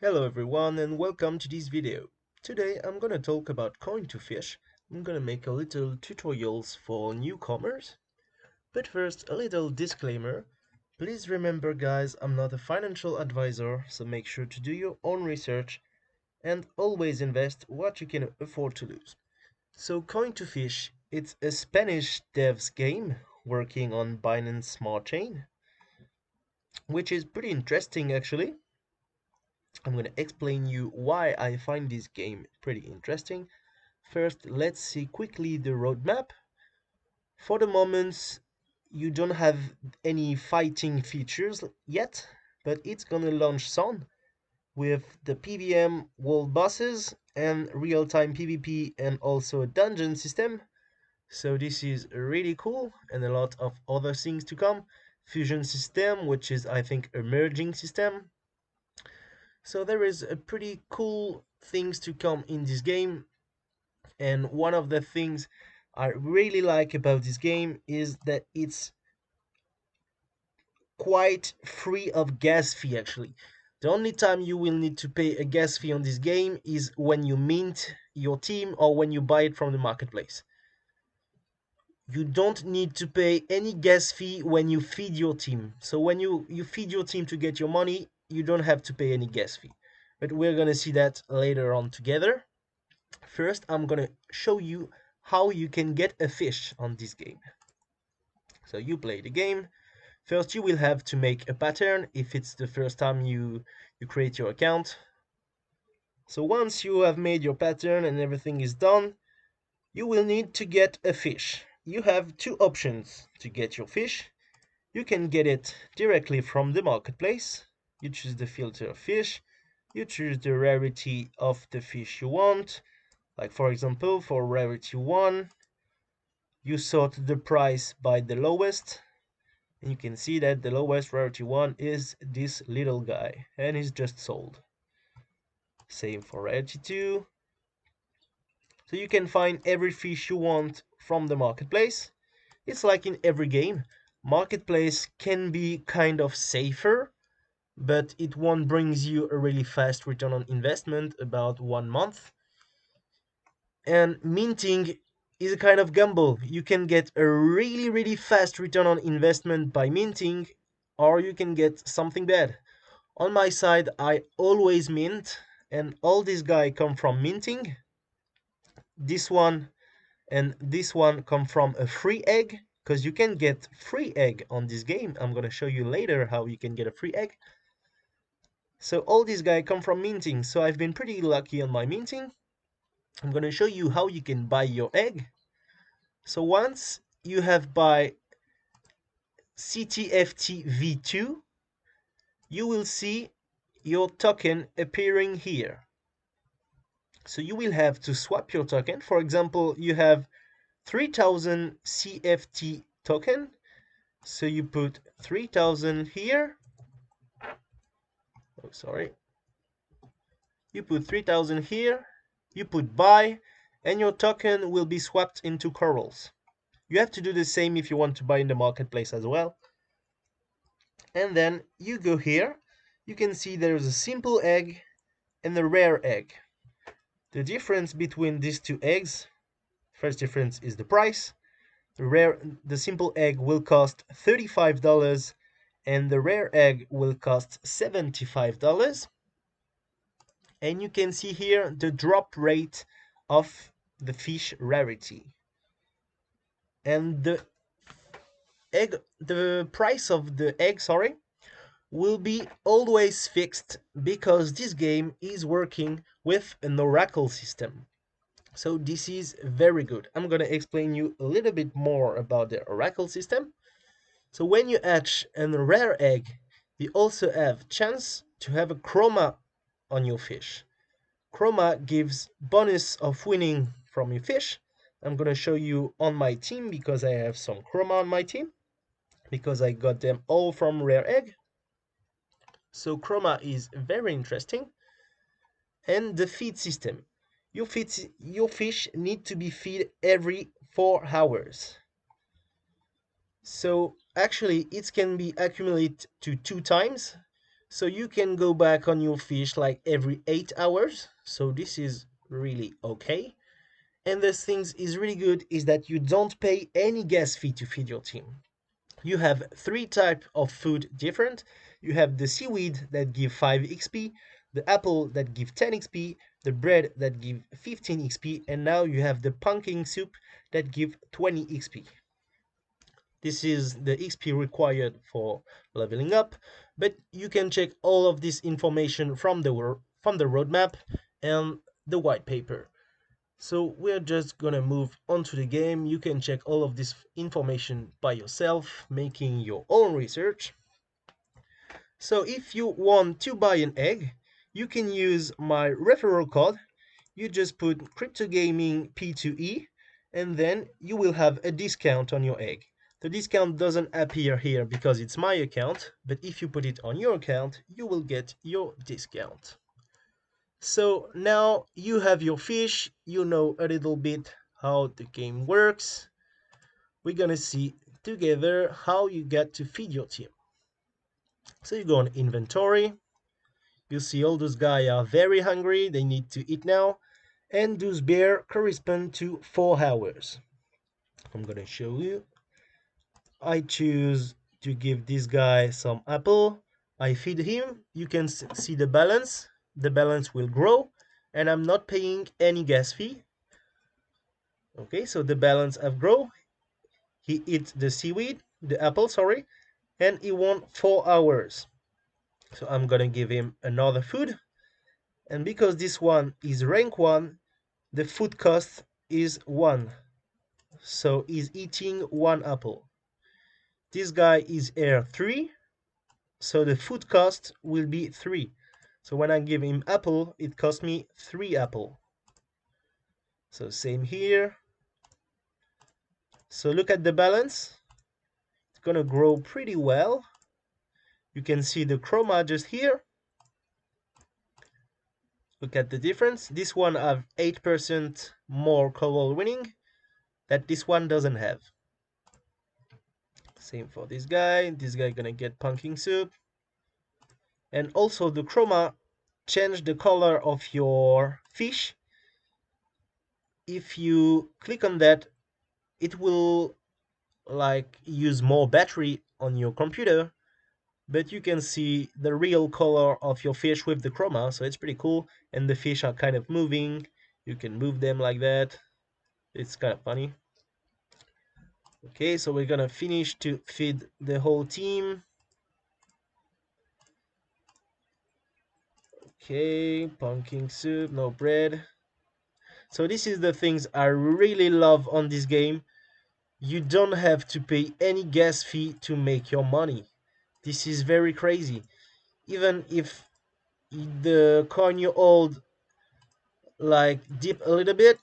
Hello everyone and welcome to this video. Today I'm gonna talk about Cointofish. I'm gonna make a little tutorials for newcomers. But first, a little disclaimer. Please remember guys, I'm not a financial advisor, so make sure to do your own research and always invest what you can afford to lose. So Cointofish, it's a Spanish devs game working on Binance Smart Chain, which is pretty interesting actually. I'm going to explain you why I find this game pretty interesting. First, let's see quickly the roadmap. For the moment, you don't have any fighting features yet, but it's gonna launch soon with the PVM world bosses and real-time PvP and also a dungeon system. So this is really cool and a lot of other things to come. Fusion system, which is I think a merging system. So there is a pretty cool things to come in this game, and one of the things I really like about this game is that it's quite free of gas fee actually. The only time you will need to pay a gas fee on this game is when you mint your team or when you buy it from the marketplace. You don't need to pay any gas fee when you feed your team. So when you feed your team to get your money, you don't have to pay any gas fee. But we're gonna see that later on together. First, I'm gonna show you how you can get a fish on this game. So you play the game. First, you will have to make a pattern if it's the first time you create your account. So once you have made your pattern and everything is done, you will need to get a fish. You have two options to get your fish. You can get it directly from the marketplace. You choose the filter of fish. You choose the rarity of the fish you want. Like for example, for rarity 1, you sort the price by the lowest. And you can see that the lowest rarity 1 is this little guy, and he's just sold. Same for rarity 2. So you can find every fish you want from the marketplace. It's like in every game. Marketplace can be kind of safer, but it won't brings you a really fast return on investment, about 1 month. And minting is a kind of gamble. You can get a really fast return on investment by minting, or you can get something bad. On my side, I always mint, and all these guys come from minting. This one and this one come from a free egg, because you can get free egg on this game. I'm gonna show you later how you can get a free egg. So all these guys come from minting, so I've been pretty lucky on my minting. I'm gonna show you how you can buy your egg. So once you have buy CTFT V2, you will see your token appearing here. So you will have to swap your token. For example, you have 3000 CFT token. So you put 3000 here. Oh, sorry. You put 3000 here. You put buy, and your token will be swapped into corals. You have to do the same if you want to buy in the marketplace as well. And then you go here. You can see there's a simple egg and a rare egg. The difference between these two eggs, first difference is the price. The simple egg will cost $35 and the rare egg will cost $75. And you can see here the drop rate of the fish rarity. And the price of the egg, sorry, will be always fixed because this game is working with an oracle system. So this is very good. I'm gonna explain you a little bit more about the oracle system. So when you hatch a rare egg, you also have chance to have a chroma on your fish. Chroma gives bonus of winning from your fish. I'm gonna show you on my team because I have some chroma on my team because I got them all from rare egg. So chroma is very interesting. And the feed system. Your fish need to be fed every 4 hours. So actually it can be accumulated to 2 times. So you can go back on your fish like every 8 hours. So this is really okay. And the things is really good is that you don't pay any gas fee to feed your team. You have three types of food different. You have the seaweed that give 5 XP, the apple that give 10 XP, the bread that give 15 XP, and now you have the pumpkin soup that give 20 XP. This is the XP required for leveling up, but you can check all of this information from the roadmap and the white paper. So we're just gonna move on to the game. You can check all of this information by yourself, making your own research. So if you want to buy an egg, you can use my referral code. You just put Crypto Gaming P2E, and then you will have a discount on your egg. The discount doesn't appear here because it's my account, but if you put it on your account, you will get your discount. So now you have your fish, you know a little bit how the game works. We're gonna see together how you get to feed your team. So you go on inventory, you see all those guys are very hungry, they need to eat now, and those bear correspond to 4 hours. I'm gonna show you. I choose to give this guy some apple. I feed him. You can see the balance. The balance will grow, and I'm not paying any gas fee. Okay, so the balance have grown. He eats the seaweed, the apple, sorry, and he won 4 hours. So I'm gonna give him another food. And because this one is rank 1, the food cost is 1. So he's eating 1 apple. This guy is air 3, so the food cost will be 3. So when I give him apple, it cost me 3 apple. So same here. So look at the balance. It's gonna grow pretty well. You can see the chroma just here. Look at the difference. This one have 8% more color winning that this one doesn't have. Same for this guy. This guy gonna get pumpkin soup. And also the chroma change the color of your fish. If you click on that, it will like use more battery on your computer, but you can see the real color of your fish with the chroma, so it's pretty cool. And the fish are kind of moving. You can move them like that. It's kind of funny. Okay, so we're gonna finish to feed the whole team. Okay, pumpkin soup, no bread. So this is the things I really love on this game. You don't have to pay any gas fee to make your money. This is very crazy. Even if the coin you hold like dip a little bit,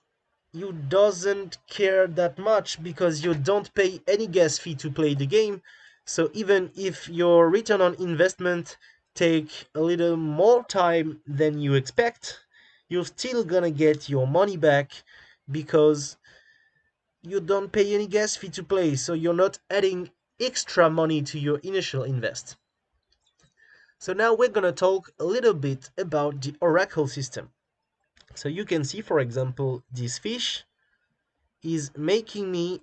you doesn't care that much because you don't pay any gas fee to play the game. So even if your return on investment take a little more time than you expect, you're still gonna get your money back because you don't pay any gas fee to play, so you're not adding extra money to your initial invest. So now we're gonna talk a little bit about the Oracle system. So you can see, for example, this fish is making me,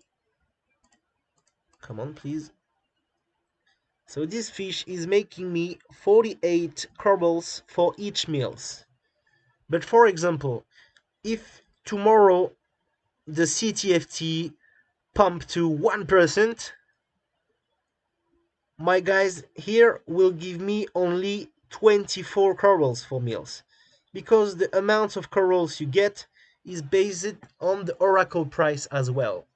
come on please. So this fish is making me 48 korbels for each meals. But for example, if tomorrow the CTFT pump to 1%, my guys here will give me only 24 corals for meals, because the amount of corals you get is based on the Oracle price as well.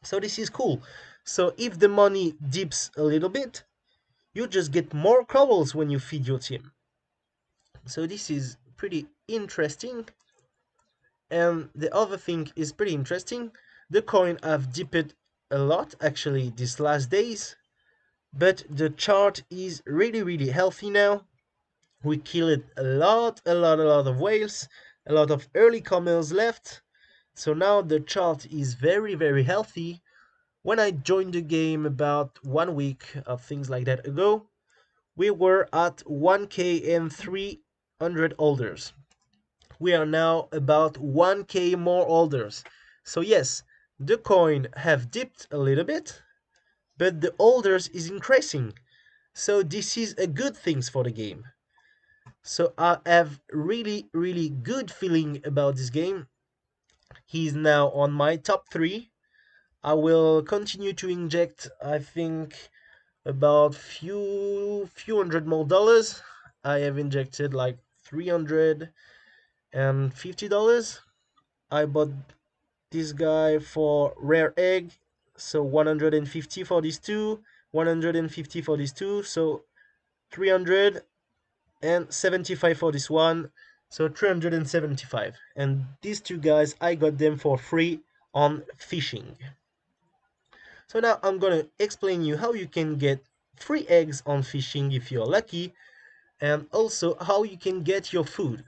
So this is cool. So if the money dips a little bit, you just get more corals when you feed your team. So this is pretty interesting. And the other thing is pretty interesting. The coin have dipped a lot actually these last days, but the chart is really healthy now. We killed a lot of whales, a lot of early comers left. So now the chart is very healthy. When I joined the game about 1 week of things like that ago, We were at 1k and 300 holders. We are now about 1k more holders. So yes, the coin have dipped a little bit, but the holders is increasing. So this is a good thing for the game. So I have really good feeling about this game. He's now on my top 3. I will continue to inject, I think, about few hundred more dollars. I have injected like $350. I bought this guy for rare egg, so 150 for these two, 150 for these two, so 375 for this one, so 375. And these two guys, I got them for free on fishing. So now I'm gonna explain you how you can get free eggs on fishing if you're lucky, and also how you can get your food.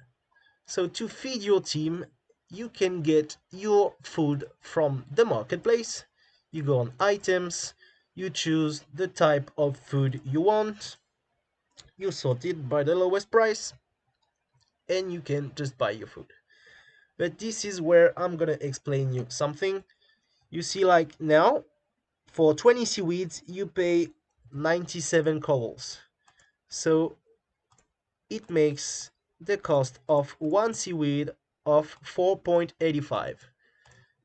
So to feed your team, you can get your food from the marketplace. You go on items, you choose the type of food you want, you sort it by the lowest price, and you can just buy your food. But this is where I'm gonna explain you something. You see, like now, for 20 seaweeds, you pay 97 cobbles. So it makes the cost of one seaweed of 4.85.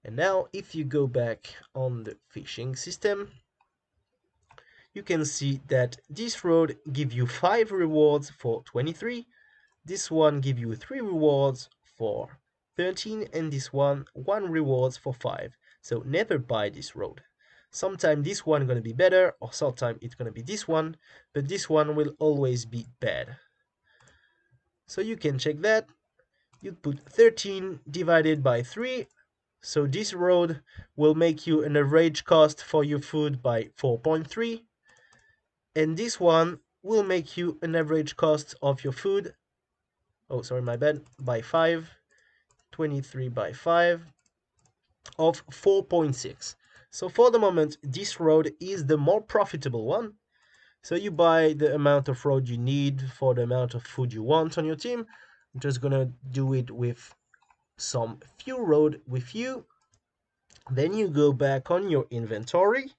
And now if you go back on the fishing system, you can see that this road give you 5 rewards for 23, this one give you 3 rewards for 13, and this one 1 rewards for 5. So never buy this road. Sometime this one gonna be better, or sometime it's gonna be this one, but this one will always be bad. So you can check that. You put 13 divided by 3. So this road will make you an average cost for your food by 4.3. And this one will make you an average cost of your food, oh sorry, my bad, by 5, 23 by 5, of 4.6. So for the moment, this road is the more profitable one. So you buy the amount of road you need for the amount of food you want on your team. I'm just gonna do it with some few road with you. Then you go back on your inventory.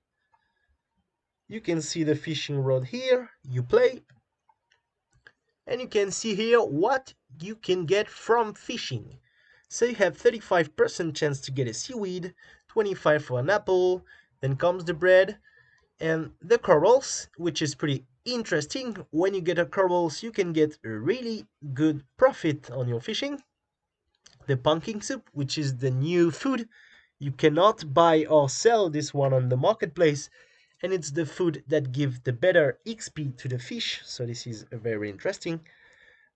You can see the fishing rod here. You play. And you can see here what you can get from fishing. So you have 35% chance to get a seaweed, 25 for an apple, then comes the bread, and the corals, which is pretty interesting. When you get a corals, you can get a really good profit on your fishing. The pumpkin soup, which is the new food. You cannot buy or sell this one on the marketplace, and it's the food that gives the better XP to the fish, so this is very interesting.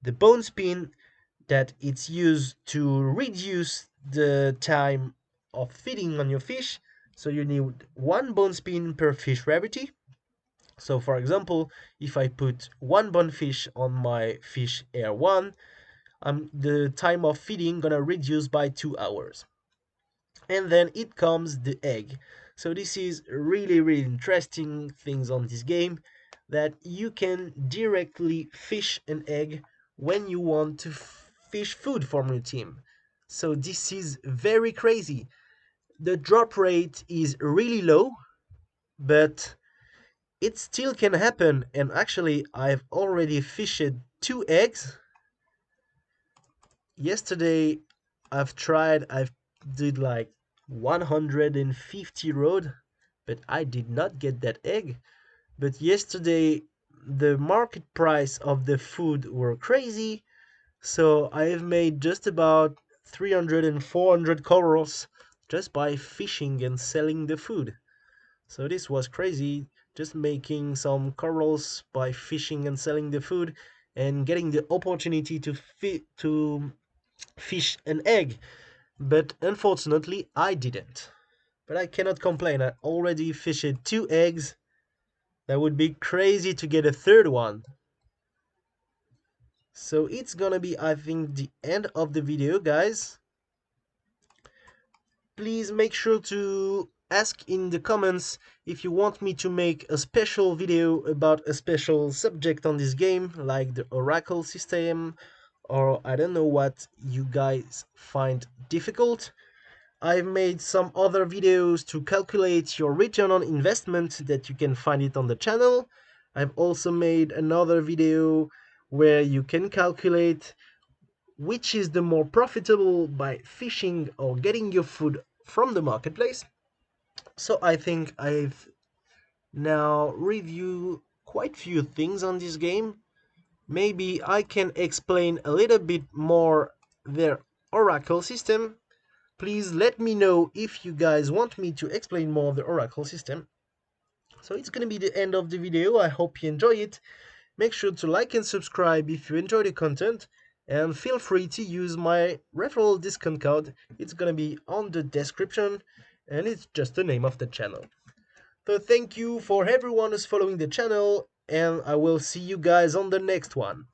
The bone spin, that it's used to reduce the time of feeding on your fish, so you need one bone spin per fish rarity. So for example, if I put one bonefish on my fish air 1, the time of feeding gonna reduce by 2 hours. And then it comes the egg. So this is really interesting things on this game, that you can directly fish an egg when you want to fish food from your team. So this is very crazy. The drop rate is really low, but it still can happen. And actually I've already fished 2 eggs. Yesterday I've did like 150 road, but I did not get that egg. But yesterday the market price of the food were crazy, so I've made just about 300 and 400 corals just by fishing and selling the food. So this was crazy, just making some corals by fishing and selling the food, and getting the opportunity to fish an egg. But unfortunately I didn't. But I cannot complain, I already fished 2 eggs. That would be crazy to get a third one. So it's gonna be, I think, the end of the video, guys. Please make sure to ask in the comments if you want me to make a special video about a special subject on this game, like the Oracle system, or I don't know what you guys find difficult. I've made some other videos to calculate your return on investment that you can find it on the channel. I've also made another video where you can calculate which is the more profitable by fishing or getting your food from the marketplace. So I think I've now reviewed quite few things on this game. Maybe I can explain a little bit more their Oracle system. Please let me know if you guys want me to explain more of the Oracle system. So it's gonna be the end of the video. I hope you enjoy it. Make sure to like and subscribe if you enjoy the content, and feel free to use my referral discount code. It's gonna be on the description, and it's just the name of the channel. So thank you for everyone who's following the channel, and I will see you guys on the next one.